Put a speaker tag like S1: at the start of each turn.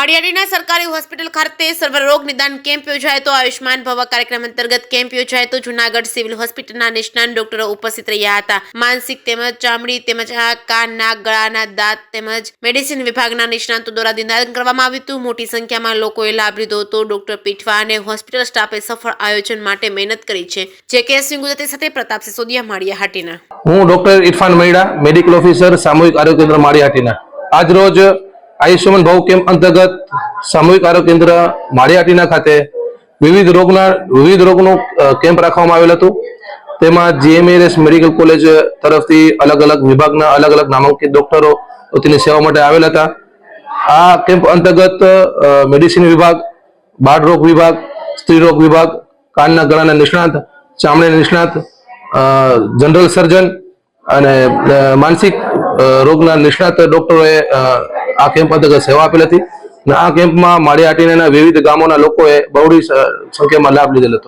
S1: માળિયાડીના સરકારી હોસ્પિટલ ખાતે સર્વરોગ નિદાન કેમ્પ યોજાયો હતો। આયુષ્માન ભવ કાર્યક્રમ અંતર્ગત કેમ્પ યોજાયો હતો। જૂનાગઢ સિવિલ હોસ્પિટલના નિષ્ણાત ડોક્ટરો ઉપસ્થિત રહ્યા હતા। માનસિક તેમજ ચામડી તેમજ આંખ, કાન, નાક, ગળાના દાંત તેમજ મેડિસિન વિભાગના નિષ્ણાતો દ્વારા નિદાન કરવામાં આવ્યું હતું। મોટી સંખ્યામાં લોકોએ લાભ લીધો હતો। ડોક્ટર પીઠવા અને હોસ્પિટલ સ્ટાફે સફળ આયોજન માટે મહેનત કરી છે। જે.કે. ગુજરાતી સાથે પ્રતાપ સિસોદિયા, માળિયાહાટીના।
S2: હું ડોક્ટર ઇરફાન મૈડા, મેડિકલ ઓફિસર, સામૂહિક આરોગ્ય કેન્દ્ર માળિયાહાટીના। આજ રોજ આયુષ્યમાન ભવ કેમ્પ અંતર્ગત સામૂહિક આરોગ્ય કેન્દ્ર માળિયાહાટીના ખાતે વિવિધ રોગનું કેમ્પ રાખવામાં આવેલ હતું। તેમાં GMAS મેડિકલ કોલેજ તરફથી અલગ અલગ વિભાગના અલગ અલગ નામાંકિત ડોક્ટરો તેની સેવા માટે આવેલ હતા। આ કેમ્પ અંતર્ગત મેડિસિન વિભાગ, બાળ રોગ વિભાગ, સ્ત્રી રોગ વિભાગ, કાનના ગળાના નિષ્ણાત, ચામડીના નિષ્ણાત, જનરલ સર્જન અને માનસિક રોગના નિષ્ણાત ડોક્ટરોએ આ કેમ્પ અંતર્ગત સેવા આપેલ હતી। આ કેમ્પમાં માળિયાહાટીના વિવિધ ગામોના લોકોએ બહોળી સંખ્યામાં લાભ લીધેલ હતો।